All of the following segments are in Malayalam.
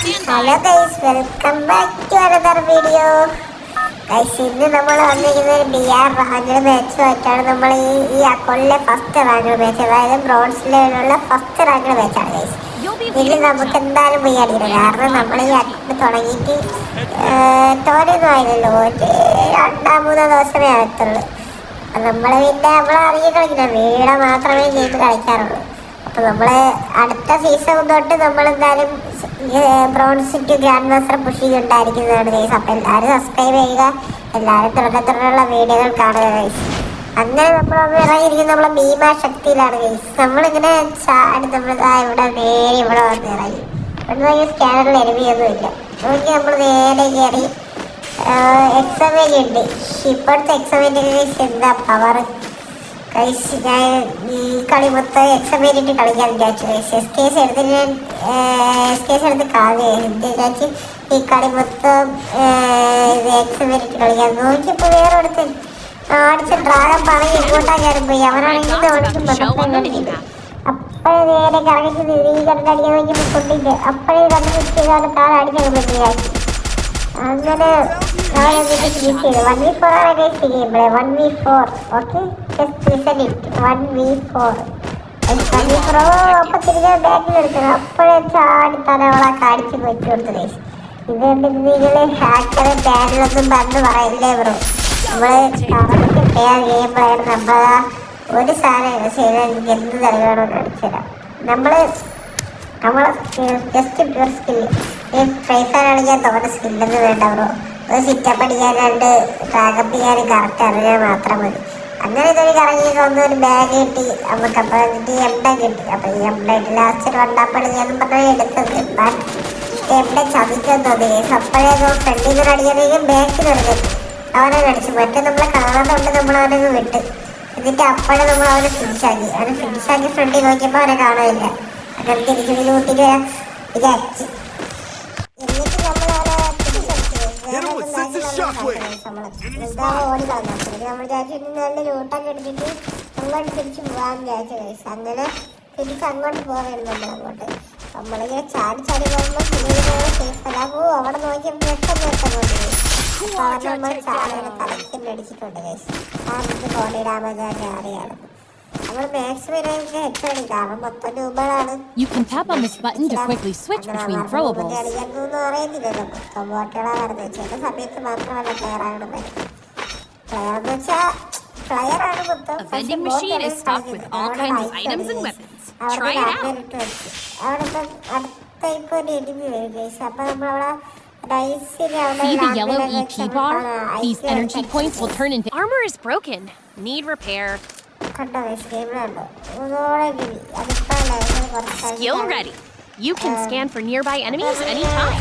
Hello guys, welcome back to another video. Guys, ഇന്ന് നമ്മൾ വന്നിരിക്കുന്ന ഒരു BR റാങ്കഡ് മാച്ചുമായിട്ടാണ്. നമ്മൾ ഈ അക്കൗണ്ടിലെ ഫസ്റ്റ് റാങ്കഡ് മാച്ച്, അതായത് ബ്രോൺസിലുള്ള ഫസ്റ്റ് റാങ്കഡ് മാച്ചാണ് ഗൈസ്. ഇതിൽ നമുക്ക് എന്തായാലും പോയി അടിക്കണം. കാരണം നമ്മൾ ഈ അക്കൗണ്ട് തുടങ്ങിയിട്ട് തോനെയൊന്നും ആയില്ലല്ലോ, ഒരു 2-3 ദിവസമേ ആകത്തുള്ളൂ. അപ്പം നമ്മൾ പിന്നെ അറിഞ്ഞു കളിക്കണം, വീട് മാത്രമേ ഗെയിം കളിക്കാറുള്ളൂ. അപ്പോൾ നമ്മൾ അടുത്ത സീസൺ തൊട്ട് നമ്മളെന്തായാലും bronze to grand master push ചെയ്തുകൊണ്ടായിരിക്കുന്നതാണ് ഗൈസ്. അപ്പം എല്ലാവരും സബ്സ്ക്രൈബ് ചെയ്യുക, എല്ലാവരും തുടക്കത്തിലുള്ള വീഡിയോകൾ കാണുക ഗൈസ്. അങ്ങനെ നമ്മൾ ഇറങ്ങിയിരിക്കുന്നത് നമ്മളെ ഭീമാ ശക്തിയിലാണ് ഗൈസ്. നമ്മളിങ്ങനെ ചാടി ഇവിടെ നേരെ ഇവിടെ വന്ന് ഇറങ്ങി. ഇവിടെ സ്കാനറിൽ എനിമിയൊന്നും ഇല്ല. നോക്കി നമ്മൾ നേരെ കയറി എക്സമേന്റ് ഉണ്ട്. ഇപ്പോഴത്തെ എക്സമേന്റ് എന്താ പവർ കൈസ്. ഞാൻ ഈ കളി മൊത്തം എക്സമേറ്റിട്ട് കളിക്കാൻ വിചാരിച്ചു കൈസ്. എസ്കേസ് എടുത്ത് വിചാരിച്ച് ഈ കളി മൊത്തം ഇത് എക്സമേറ്റിട്ട് കളിക്കാൻ നോക്കിയപ്പോൾ വേറെ അടുത്ത് അടിച്ച ഡ്രാഗൺ പറഞ്ഞ് ഇങ്ങോട്ടാ കയറിപ്പോയി. അവനാണെങ്കിൽ അപ്പോഴേ നേരെ കറങ്ങിച്ച് ഈ കണ്ടിട്ട് അടിക്കാൻ നോക്കിയപ്പോൾ കൊണ്ടില്ല. അപ്പോഴേ കണ്ടു നിൽക്കിയതാണ് താഴെ അടിക്കാൻ പറ്റിയാക്കി. അങ്ങനെ 1v4 ആണ് ഗൈസ് ചെയ്യുമ്പോൾ 1v4. Okay, just listen it. 1v4 അപ്പം തിരികെ ബാറ്റിൽ എടുക്കണം. അപ്പോഴേ ചാടി തലവളെ കാണിച്ച് വെച്ചു കൊടുത്തു ഗൈസ്. ഇതുകൊണ്ട് നിങ്ങൾ ഹാക്കർ ബാറ്റിലൊന്നും പറഞ്ഞ് പറയില്ലേ ബ്രോ. നമ്മൾ കറക്റ്റ് പ്ലെയർ ചെയ്യുമ്പോഴാണ് നമ്മൾ ഒരു സാധനം യൂസ് ചെയ്താൽ എനിക്ക് എന്ത് നൽകണമെന്ന് അടിച്ചുതരാം. നമ്മൾ ജസ്റ്റ് പ്യൂർ സ്കില്ല്. ഈ ഫ്രൈഫയർ കളിക്കാൻ തോന്നുന്ന സ്കില്ലൊന്നും വേണ്ട ബ്രോ. ഒരു സിറ്റപ്പ് അടിക്കാൻ, 2 ട്രാഗപ്പ് ചെയ്യാൻ കറക്റ്റ് അറിയാൻ മാത്രം മതി. അങ്ങനെ ഇതൊരു കറങ്ങി ഒരു ബാഗ് കിട്ടി നമുക്ക്. അപ്പോൾ എന്നിട്ട് എംഡ കിട്ടി. അപ്പോൾ ഈ എംഡ ലാസ്റ്റ് വണ്ടാപ്പണി ഞാൻ പറഞ്ഞാൽ എടുത്തത്. ബട്ട് എംഡ ചതിക്കാൻ തോന്നി. അപ്പോഴേ ഫ്രണ്ടിൽ നിന്ന് അടിക്കാതെയും ബാക്കിൽ എടുക്കും അവനെ അടിച്ചു. മറ്റേ നമ്മളെ കാണാതെ നമ്മൾ അവനങ്ങ് വിട്ട്. എന്നിട്ട് അപ്പോഴേ നമ്മൾ അവനെ ഫിനിഷാക്കി. ഫ്രണ്ടിൽ നോക്കിയപ്പോൾ അവനെ കാണാനില്ല. അങ്ങനെ തിരിച്ചു കൂട്ടിട്ട് വിചാരിച്ചു. എന്നിട്ട് നമ്മൾ അവനെ ഓടി കളഞ്ഞു. നമ്മൾ വിചാരിച്ചു നല്ല ലൂട്ടൊക്കെ എടുത്തിട്ട് അങ്ങോട്ട് തിരിച്ച് പോകാൻ വിചാരിച്ചു ഗൈസ്. അങ്ങനെ തിരിച്ച് അങ്ങോട്ട് പോകായിരുന്നു നമ്മളങ്ങോട്ട്. നമ്മളിങ്ങനെ ചാടി പോകുമ്പോൾ സേഫ് അല്ല. അവിടെ നോക്കിയപ്പോൾ പെട്ടെന്ന് അപ്പോൾ അവരെ നമ്മൾ ചാടിനെ തലയ്ക്ക് അടിച്ചിട്ടുണ്ട് ഗൈസ്. കാരണം ബോഡി ഡാമേജ് ഒക്കെ അറിയാം. നമ്മൾ മാക്സിമം ഹെഡ് കാരണം മൊത്തം രൂപകളാണ്. അറിയുന്നില്ലല്ലോ. മൊത്തം ബോട്ടുകളാണ് വരുന്നത്. ചില സമയത്ത് മാത്രമല്ല പ്ലെയറാണ് വരുന്നത്. പ്ലെയർ എന്ന് വെച്ചാൽ പ്ലെയറാണ് മൊത്തം. അവിടെ അടുത്ത ഇപ്പൊ ഒരു എലിമി വരും ഗൈസ്. അപ്പൊ നമ്മളവിടെ See the yellow EP bar? These energy points will turn into armor is broken. Need repair. Skill ready. You can scan for nearby enemies anytime.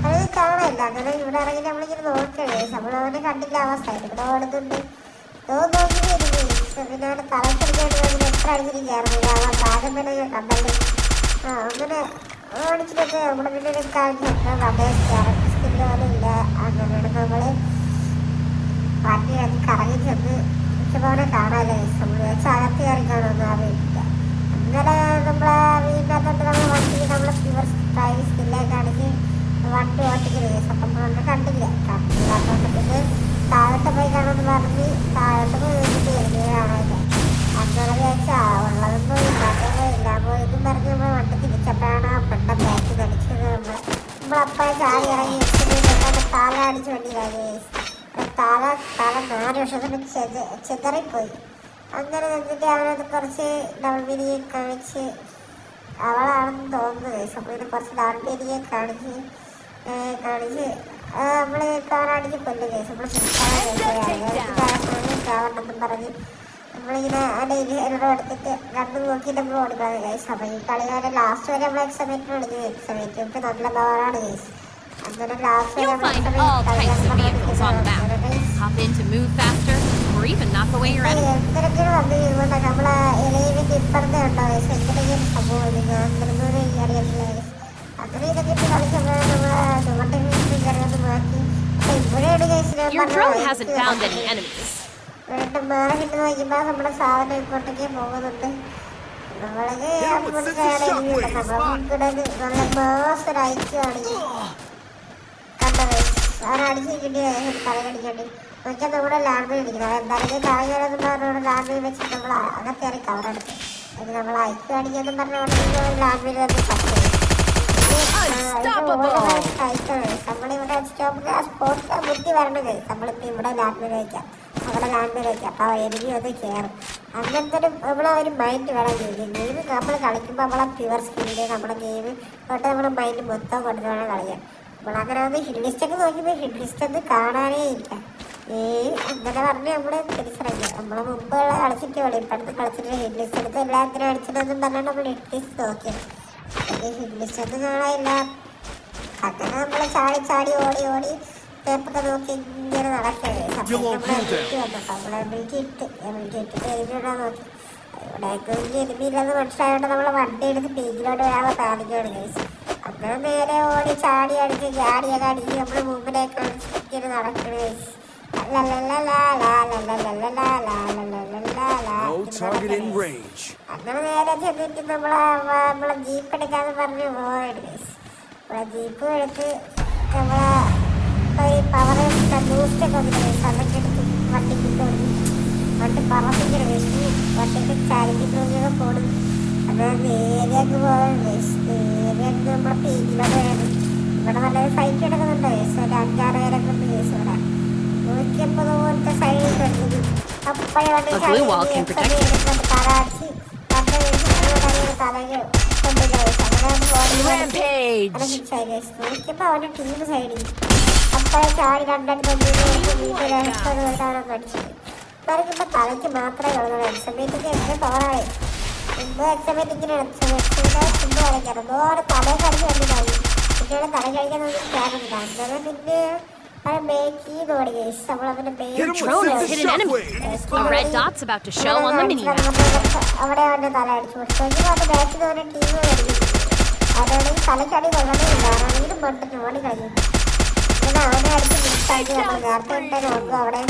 അത് കാണാനില്ല. അങ്ങനെ ഇവിടെ ഇറങ്ങി നമ്മളിങ്ങനെ നോക്കണേ. നമ്മളവനെ കണ്ടില്ല അവസ്ഥ. ഇവിടെ ഓടുന്നുണ്ട്. പിന്നെ അവനെ തലച്ചെടുക്കാണ്ട് അതിന് എത്ര അടിച്ചിരിക്കാറുണ്ട്. അവൻ താരം പിന്നെ കണ്ടല്ലേ. അങ്ങനെ ഓടിച്ചിട്ടൊക്കെ നമ്മുടെ പിന്നെ കാണിച്ചു അതേ സ്കില്ല് പോലെ ഇല്ല. അങ്ങനെയാണ് നമ്മൾ വണ്ടി കറങ്ങി ചെന്ന് അവനെ കാണാല്ലേ. നമ്മൾ അകത്ത് കയറി കാണുമെന്ന് അറിയില്ല. അങ്ങനെ നമ്മളെ വീടിനകത്തോട്ട് നമ്മൾ വണ്ടി നമ്മളെ പ്യുവർ ഡ്രൈവിംഗ് സ്കില്ലെ കാണിച്ച് വണ്ടി ഓട്ടിക്കുന്നത്. അപ്പം നമ്മൾ കണ്ടില്ല. കണ്ടില്ലാത്തതുകൊണ്ട് പിന്നെ താഴോട്ട് പോയി കാണുമെന്ന് പറഞ്ഞ് താഴോട്ട് പോയി കാണാനില്ല. അങ്ങനെ വിചാരിച്ചാൽ ഉള്ളതൊന്നും ഇല്ലാമോ എന്നും പറഞ്ഞ് നമ്മൾ വണ്ടി തിരിച്ചപ്പോഴാണ് ആ പെട്ട ബാക്ക് നടിച്ചത്. നമ്മളപ്പോഴേ ചാടി ഇറങ്ങി താല അടിച്ച് വണ്ടിയിലായി. താല 4 വർഷത്തിന് ചെതറിപ്പോയി. അങ്ങനെ നിന്നിട്ട് അവനത് കുറച്ച് ഡബിൾ മീനിയെ കാണിച്ച് അവളാണെന്ന് തോന്നുന്നത്. അപ്പോൾ ഇതിന് കുറച്ച് ഡബിൾ മീനിയെ കാണിച്ച് നമ്മൾ കാറടിച്ച് കൊല്ലും കേസ്. നമ്മൾ ചാവണമെന്നും പറഞ്ഞ് നമ്മളിങ്ങനെ അതിൻ്റെ എടുത്തിട്ട് കണ്ണു നോക്കി നമ്മൾ ഓടിക്കാതെ കേസ്. അപ്പോൾ ഈ കളിക്കാരൻ ലാസ്റ്റ് വരെ നമ്മൾ എക്സമേറ്റ് കളിക്കും. എക്സമേറ്റ് ഇട്ട് നല്ല പവറാണ് കേസ്. അങ്ങനെ ലാസ്റ്റ് വരെ എന്തെങ്കിലും വന്നു കഴിയുമ്പോൾ നമ്മളെ ഇലയിലേക്ക് ഇപ്പുറത്തെ ഉണ്ടോ കേസ്. എന്തെങ്കിലും സംഭവം ഞാൻ നിർമ്മിത അറിയാത്തില്ല കേസ്. അങ്ങനെ ഇതൊക്കെ ഇട്ട് കളിക്കുമ്പോഴാണ് നമ്മളെ Your drone hasn't found any enemies. വീണ്ടും മാറി കിട്ടി നോക്കുമ്പോൾ നമ്മുടെ സാധനം ഇങ്ങോട്ടേക്ക് പോകുന്നുണ്ട്. നമ്മളത് നല്ല മാസം ഐക്യമാണെങ്കിൽ കണ്ടത് അവനടിച്ച് കിട്ടിയ തലകടിക്കേണ്ടി നോക്കിയാൽ നമ്മുടെ ലാൻഡ് ഇരിക്കുന്നത് എന്തായാലും താഴെന്ന് പറഞ്ഞോട് ലാൻഡ് വെച്ചിട്ട് നമ്മൾ അകത്തേറി കവറെടുത്ത് അത് നമ്മൾ ഐക്യം അടിക്കാന്ന് പറഞ്ഞോണ്ട് ലാൻഡിൽ വന്ന് ചത്തു. നമ്മളിവിടെ സ്പോർട്സ് ബുദ്ധി വരണത് നമ്മളിപ്പോൾ ഇവിടെ ലാൻഡിൽ വയ്ക്കാം അവിടെ ലാൻഡിൽ വയ്ക്കാം അപ്പോൾ എനിക്ക് അത് കയറും. അങ്ങനത്തെ നമ്മളെ ഒരു മൈൻഡ് വേണം ഗെയിം നമ്മൾ കളിക്കുമ്പോൾ നമ്മളെ പ്യുവർ സ്കില്ല് നമ്മുടെ ഗെയിം തൊട്ട് നമ്മുടെ മൈൻഡ് മൊത്തം കൊണ്ടു വേണം കളിക്കാൻ. നമ്മളങ്ങനെ ഒന്ന് ഹിറ്റ് ലിസ്റ്റൊക്കെ നോക്കിയപ്പോൾ ഹിറ്റ് ലിസ്റ്റ് ഒന്നും കാണാനേ ഇല്ല. അങ്ങനെ പറഞ്ഞ് നമ്മൾ തിരിച്ചറിഞ്ഞു നമ്മളെ മുമ്പ് കളിച്ചിട്ട് കളി ഇപ്പോഴത്തെ കളിച്ചിട്ട് ഹിറ്റ് ലിസ്റ്റ് എടുത്ത് എല്ലാത്തിനും അടിച്ചിട്ടൊന്നും പറഞ്ഞാൽ നമ്മൾ ഹിറ്റ് ലിസ്റ്റ് നോക്കിയത് ഹിറ്റ് ലിസ്റ്റ് ഒന്നും കാണാനില്ല. അങ്ങനെ നമ്മൾ ചാടി ചാടി ഓടി ഓടി പേപ്പൊക്കെ നോക്കി ഇങ്ങനെ നടക്കണേ നമ്മളെ എബിലിറ്റി വന്നപ്പോൾ നമ്മളെ എബിലിറ്റി ഇട്ടിട്ട് എരിഞ്ഞിടാൻ നോക്കി ഇവിടേക്ക് എരുമിയില്ലെന്ന് മനസ്സിലായതുകൊണ്ട് നമ്മളെ വണ്ടി എടുത്ത് പീക്കിലോട്ട് വേറെ താടിക്കുകയാണ് കഴിച്ചു. അങ്ങനെ നേരെ ഓടി ചാടി അടിച്ച് ചാടിയൊക്കെ അടിച്ച് നമ്മൾ മുമ്പിലേക്ക് ഇങ്ങനെ നടക്കണ കഴിച്ചു. അങ്ങനെ നേരെ ചെന്നിട്ട് നമ്മളെ ജീപ്പ് എടുക്കാന്ന് പറഞ്ഞ് പോയത് കഴിച്ചു. നമ്മളെ ജീപ്പ് എടുത്ത് നമ്മളെ പവർ ബൂസ്റ്റൊക്കെ വന്നിട്ട് കഴിച്ചു. അതൊക്കെ എടുത്ത് വണ്ടിക്ക് തോന്നി വണ്ടി പറമ്പിങ്ങനെ കഴിച്ചു. വണ്ടിക്ക് ചരിഞ്ഞ് തൂങ്ങിയൊക്കെ പോടും. അത് നേരെയൊക്കെ പോകാൻ കഴിച്ചു. നേരെയൊക്കെ നമ്മളെ പീക്കിലോട്ട് വേണം. ഇവിടെ നല്ലൊരു ഫൈറ്റ് എടുക്കുന്നുണ്ട് കേസ്. ഒരു 5-6 പേരൊക്കെ ഉണ്ട് കേസ്. ഇവിടെ 150 പോലത്തെ സൈഡിൽ കണ്ടത് അപ്പോഴേ വണ്ടി തല അടിച്ച് തലയ്ക്ക് കൊണ്ടില്ല കേസ്. അങ്ങനെ നോക്കിയപ്പോൾ അവൻ്റെ ടീം സൈഡിൽ അപ്പോഴേ ചാടി രണ്ടാണ് വീട്ടിലാണ് അടിച്ചത്. ഇപ്പം തലയ്ക്ക് മാത്രമേ ഉള്ളൂ. എക്സമേറ്റിക്ക് എന്ത് പവറായി മുമ്പ് എക്സമേറ്റിക്കിന് മുമ്പ് കളിക്കാം ഒരുപാട് തലയെ കളിച്ച് കണ്ടിട്ടായി കുട്ടികളെ തല കഴിക്കാൻ നമുക്ക് ക്യാമറ അങ്ങനെ പിന്നെ Your drone has hit an enemy. A red dot's about to show on the minimap. അവിടെ അവൻ്റെ തല അടിച്ചു കൊടുത്തു. അത് ബാക്കിൽ ഒരു ടീം കളിക്കും. അവരാണെങ്കിൽ തലക്കടി കൊള്ളണേ ഇല്ല. അവരാണെങ്കിലും മണ്ടു ഓടി കളിക്കും. അങ്ങനെ അവനെ അടിച്ച് മിക്സാക്കി നമ്മൾ നേരത്തെ ഇട്ട നോക്കും അവിടെ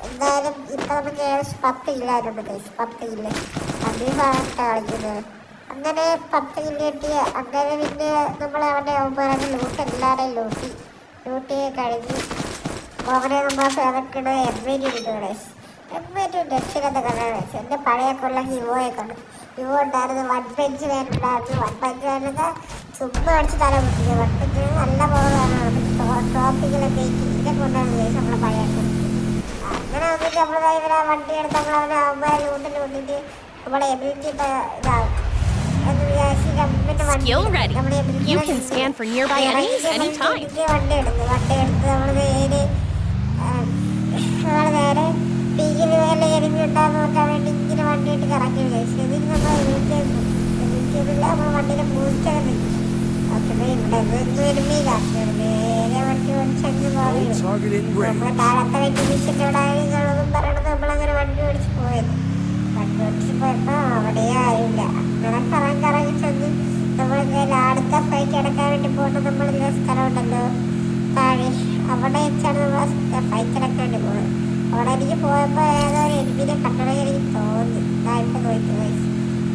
എന്തായാലും ഇപ്പൊ നമുക്ക് 10 ഇല്ലായിരുന്നു കേസ്. 10 ഇല്ല അതേ ഭാഗത്ത് കളിക്കുന്നത്. അങ്ങനെ 10 കില്ല് കിട്ടി. അങ്ങനെ പിന്നെ നമ്മൾ അവൻ്റെ ഒമ്പത് ലൂട്ട് എല്ലാവരെയും ലൂട്ടി കഴിഞ്ഞ് അവനെ നമ്മൾ സെലക്ട് എംവേറ്റി കിട്ടുകയാണ്. എംവേറ്റി രക്ഷകത്തെ കണ്ടാണ്. എൻ്റെ പഴയ കൊള്ള ഹിവോയൊക്കെ ഉണ്ട്. ഹിവോ ഉണ്ടായിരുന്നു. 1 പഞ്ച് വേനുണ്ടായിരുന്നു. 1 പഞ്ച് വേനൊക്കെ ചുമ്മാ അടിച്ച് തല കുട്ടിക്കുക. 1 പഞ്ച് നല്ല പോകാനാണ് ട്രോപ്പിക്കലൊക്കെ ഇതിനെ കൊണ്ടാണ് കേസ് നമ്മളെ പഴയ. അങ്ങനെ വന്നിട്ട് നമ്മൾ ഇവരെ വണ്ടി എടുത്ത് നമ്മൾ അവനെ അവന്മാരെ ലൂട്ടിട്ട് നമ്മളെ എബിലിറ്റി ഇതാവും. Skill ready. You can scan for nearby enemies anytime. വണ്ടി എടുത്ത് നമ്മൾ നേരെ പീക്കിൽ വേറെ എരിമി ഉണ്ടാകുന്ന നോക്കാൻ വേണ്ടി ഇങ്ങനെ വണ്ടി ഇട്ട് കറക്കി കഴിച്ചു. ഇതിന് നമ്മൾ എബിലിറ്റിയില്ല. നമ്മൾ വണ്ടിയുടെ ബൂസ്റ്റൊക്കെ നിൽക്കും. ഓക്കെ ഇവിടെ എരുമിയിലാക്കി നേരെ വണ്ടി ഓടിച്ചങ്ങ് പോകും. നമ്മൾ താഴത്തെ വലിയ മിഷൻ്റെ ഇവിടെ ആയിരുന്നതും പറയണത് നമ്മളങ്ങനെ വണ്ടി ഓടിച്ച് പോയത്. വണ്ടി ഓടിച്ച് പോയപ്പോൾ അവിടെ ആയില്ല. അങ്ങനെ കറങ്ങി ചെന്ന് നമ്മൾ അടുത്ത ഫൈറ്റ് എടുക്കാൻ വേണ്ടി പോകുന്നത് നമ്മളില്ല സ്ഥലമുണ്ടല്ലോ താഴെ അവിടെ വെച്ചാണ് നമ്മൾ ഫൈറ്റ് എടുക്കാൻ വേണ്ടി പോകുന്നത്. അവിടെ എനിക്ക് പോയപ്പോൾ ഏതോ ഒരു എനിമിനെ കണ്ടത് എനിക്ക് തോന്നി. ഇതായിട്ട് നോക്കി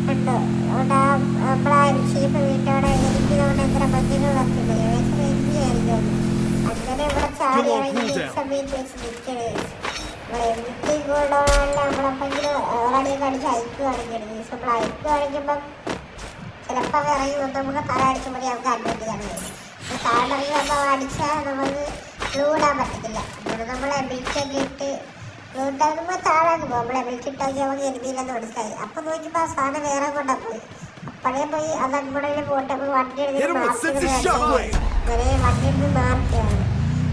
കണ്ടോ അവിടെ നമ്മളാ ഷീപ്പ് വീട്ടോടെ എനിക്ക് കൊണ്ട് എത്ര മഞ്ഞകളൊക്കെ ഉണ്ട്. ഏകദേശം എനിക്കായിരിക്കും. അങ്ങനെ ഇവിടെ ചാടി ഇറങ്ങി സമയത്ത് വെച്ച് നിൽക്കണേ. നമ്മളെ എമിറ്റി ഗോൾഡോണല്ല നമ്മളെങ്കിലും ഓൾറെഡി കളിച്ച് ഐക്ക് കാണിക്കരുത്. നമ്മൾ ഐക്ക് കാണിക്കുമ്പം ചിലപ്പോൾ ഇറങ്ങി വന്ന് നമുക്ക് തല അടിക്കുമ്പോൾ നമുക്ക് അഡ്വാൻറ്റേജാണ്. താഴെ ഇറങ്ങി വന്ന് അടിച്ചാൽ നമുക്ക് ലൂടാൻ പറ്റത്തില്ല. അതുകൊണ്ട് നമ്മൾ എബിലിറ്റിയൊക്കെ ഇട്ട് ലൂട്ടാകുമ്പോൾ താഴെ പോകും. നമ്മൾ എബിലിറ്റി ഇട്ടാക്കി നമുക്ക് എരുതിയില്ലെന്ന് മനസ്സിലായി. അപ്പം നോക്കിയപ്പോൾ ആ സാധനം വേറെ കൊണ്ടാണ് പോയി. അപ്പോഴേ പോയി അത് അങ്ങോട്ടേക്ക് പോയിട്ട് നമുക്ക് വണ്ടി എടുത്ത് അങ്ങനെ വണ്ടി എടുത്ത് മാർക്കിയാണ്.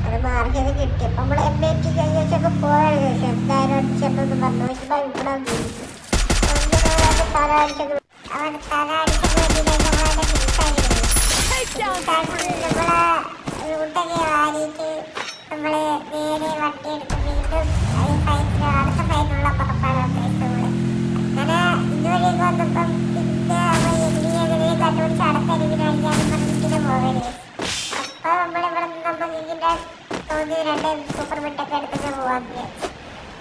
അത് മാർക്ക് ചെയ്ത് കിട്ടി. അപ്പം നമ്മൾ എബിലിറ്റി കഴിഞ്ഞ വെച്ചൊക്കെ പോയത് എന്തായാലും അടിച്ചിട്ടൊന്ന് പറഞ്ഞു നോക്കിയപ്പോൾ ഇവിടെ ജീവിച്ചു. അങ്ങനെ തല അടിച്ചൊക്കെ അവൻ തല അടിക്കാൻ വേണ്ടി നമ്മളവിടെ നമ്മളെ ലൂട്ടൊക്കെ വാരിയിട്ട് നമ്മൾ നേരെ വണ്ടി എടുത്ത് വീണ്ടും അടുത്ത ഫൈറ്റിനുള്ള പുറപ്പാടാണ് ഉദ്ദേശിച്ചത്. അങ്ങനെ ഇതുവരെയൊക്കെ വന്നപ്പം പിന്നെ എങ്ങനെ കണ്ടുപിടിച്ച് അടുത്ത എരിവിന് അടിക്കാനും പറഞ്ഞിട്ട് പോകരുത്. അപ്പം നമ്മൾ മറ്റേ സൂപ്പർ മെട്ടൊക്കെ എടുത്തിട്ട് പോവാൻ വിചാരിച്ചു.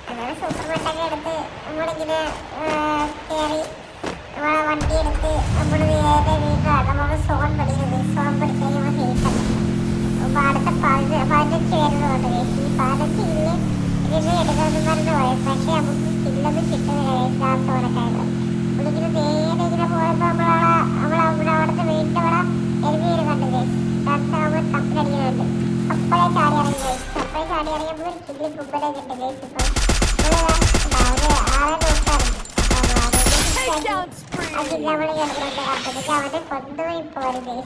അങ്ങനെ സൂപ്പർ മെട്ടൊക്കെ എടുത്ത് നമ്മളിങ്ങനെ കയറി നമ്മളെ വണ്ടി എടുത്ത് നമ്മൾ നേരെ വീട്ടിലാണ്. നമ്മൾ സോൺ പഠിക്കുന്നത്. സോൺ പഠിച്ച് കഴിയുമ്പോൾ സേഫല്ല. അപ്പോൾ അടുത്ത 15 പേരുന്നുണ്ട്. ഈ 15 കില്ല് ഇതിന് എടുക്കാമെന്ന് പറഞ്ഞ് പോയത്. പക്ഷേ നമുക്ക് കില്ലൊന്നും കിട്ടുന്നില്ല ആ സോണൊക്കെ ആയിട്ട്. നമ്മളിങ്ങനെ നേരെ ഇങ്ങനെ പോയപ്പോൾ നമ്മളവിടെ അവിടുത്തെ വീടിൻ്റെ അവിടെ എരുമീര് കണ്ടില്ലേ. നമ്മൾ കപ്പിലടിക്കുന്നുണ്ട്. അപ്പോഴേ ചാടി ഇറങ്ങി. അപ്പോഴേ ചാടി ഇറങ്ങിയപ്പോൾ ഒരു കില്ല് കുമ്പലേ കിട്ടും. ഇപ്പം നമ്മൾ ആളെ നോക്കാറുണ്ട്. അതില്ല നമ്മൾ കിടക്കുന്നുണ്ട്. അപ്പോഴത്തേക്ക് അവനെ കൊണ്ടുപോയി പോരുന്നേ.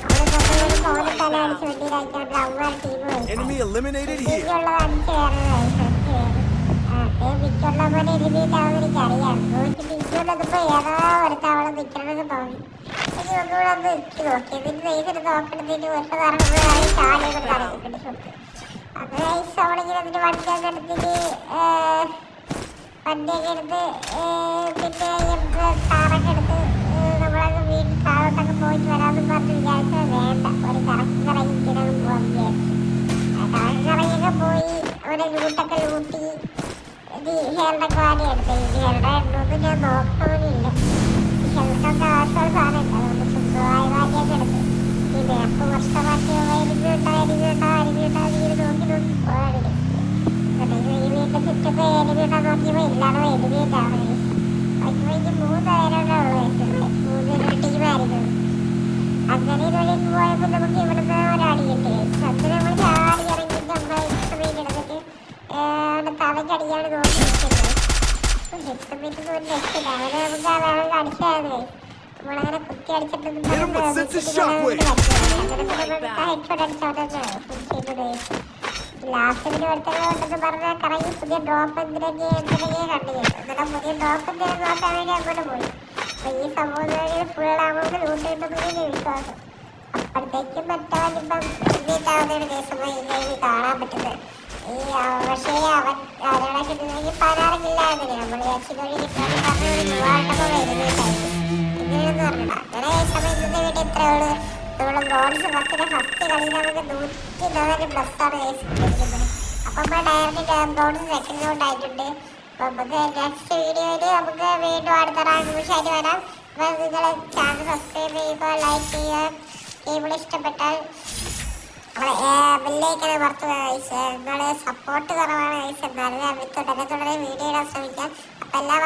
അവനെ കൊണ്ടുപോയി ഫോണിൽ തല അടിച്ച് വണ്ടിയിലാക്കിയാണ് അവന്മാർ ടീം ഉള്ളത്. 5 പേര് മിക്കുള്ള പോലെ ഇരുന്നിട്ടാവുന്ന എനിക്കറിയാം. മിക്കുള്ളതിപ്പോ ഏതാ ഒരുത്ത അവളെ നിൽക്കണമെന്ന് തോന്നി. എനിക്ക് ഒന്നുകൂടെ ഒന്ന് ഇട്ട് നോക്കി. എന്നിട്ട് നെയ്സിട്ട് നോക്കണതിന് ഒരു ഇറങ്ങുമ്പോഴാണ് ചാടിയൊക്കെ തടയിട്ടുണ്ട് ഷോട്ട്. അത് നെയ്സ് അവളിങ്ങനെ അതിന് വണ്ടിയൊക്കെ എടുത്തിട്ട് പിന്നെ കാറൊക്കെ എടുത്ത് നമ്മളൊക്കെ വീട്ടിൽ താഴോട്ടൊക്കെ പോയിട്ട് വരാമെന്ന് പറഞ്ഞ് വിചാരിച്ചത് വേണ്ട. ഒരു കറങ്ങിക്കിടങ്ങ് പോകാൻ വിചാരിച്ചു. കറങ്ങിയൊക്കെ പോയി അവരെ ലൂട്ടൊക്കെ ലൂട്ടി ഹെൽഡൊക്കെ വാരി എടുത്ത്. ഹെൽഡ എണ്ണൊന്നും ഞാൻ നോക്കണമെന്നില്ല. ഹെൽഡൊക്കെ ആവശ്യമുള്ള സാധനം ഉണ്ട്. അതുകൊണ്ട് സുഖമായി വാരിയൊക്കെ എടുത്ത് പിന്നെ അപ്പോൾ വർഷം മാറ്റി അരിഞ്ഞുണ്ടാ നോക്കി പോകാനില്ല. ഈ വീട്ടിൽ ചുറ്റൊക്കെ എലിവിടാൻ നോക്കിയപ്പോൾ ഇല്ലാതെ എലിവിട്ടാണ്. നോക്കിയപ്പോൾ ഇനി 3 പേരുടെ ഉള്ളത്. 3 ടീമായിരുന്നു. അങ്ങനെ ഇതുവഴിക്ക് പോയപ്പോൾ നമുക്ക് ഇവിടുന്ന് ഒരടി കിട്ടി. അങ്ങനെ നമ്മൾ ചാടി ഇറങ്ങിയിട്ട് നമ്മൾ ഹിക്സമേറ്റ് എടുത്തിട്ട് തലക്കടിയാണ് നോക്കി നിൽക്കുന്നത്. ഹിക്സമേറ്റ് ഒരു രക്ഷയില്ല. അവനെ നമുക്ക് അതാണ് അടിച്ചായിരുന്നു. നമ്മളങ്ങനെ കുത്തി അടിച്ചിട്ടൊന്നും ഹെഡ്ഷോട്ട് അടിച്ചോട്ടെ ലാസ്റ്റിൽ എടുത്തത് പറഞ്ഞാൽ കറങ്ങി പുതിയ ഡ്രോപ്പ് എന്തിനൊക്കെ കണ്ടു. എന്നിട്ട് പുതിയ ഡ്രോപ്പ് എന്തെങ്കിലും നോക്കാൻ വേണ്ടി അങ്ങോട്ട് പോയി. അപ്പോൾ ഈ സംഭവം ഫുള്ളാകുമ്പോൾ ലൂട്ട് കിട്ടുന്നതിന് വിശ്വാസം. അപ്പോഴത്തേക്കും മറ്റവനിപ്പം ഇതാവുന്നൊരു ദിവസമായി ഈ ഗെയിമിൽ കാണാൻ പറ്റുന്നത്. പക്ഷേ അവൻ അതിനോടെ കിട്ടുന്നെങ്കിൽ 16 കില്ലായിരുന്നു. നമ്മൾ വിചാരിച്ചതുവഴി കിട്ടാൻ പറഞ്ഞ ഒരു 3000 വരുന്നുണ്ടായിരുന്നു. ഇങ്ങനെയൊന്നും പറഞ്ഞില്ല. അങ്ങനെ ഈ സമയം ഇന്നത്തെ വീട്ടിൽ ഇത്രയേ ഉള്ളൂ. നമ്മൾ ബ്രോൺസ് ഫസ്റ്റ് കളിയിൽ നമുക്ക് 104+ കിട്ടിയിരിക്കുന്നത്. അപ്പം നമ്മൾ ഡയറക്റ്റ് ബ്രോൺസ് സെക്കൻഡ് റൗണ്ട് ആയിട്ടുണ്ട്. അപ്പം നമുക്ക് നെക്സ്റ്റ് വീഡിയോയിൽ നമുക്ക് വീണ്ടും അടുത്ത റാങ്ക് വരാം. അപ്പോൾ നിങ്ങൾ ചാനൽ സബ്സ്ക്രൈബ് ചെയ്യുക, ലൈക്ക് ചെയ്യുക. ഗെയിമുകൾ ഇഷ്ടപ്പെട്ടാൽ ബെല്ലൈക്കനെ മറക്കുക. നിങ്ങളുടെ സപ്പോർട്ട് കുറവാണ്. എന്നാലും തുടരെ വീഡിയോ ഇടാൻ ശ്രമിക്കാം. അപ്പം എല്ലാ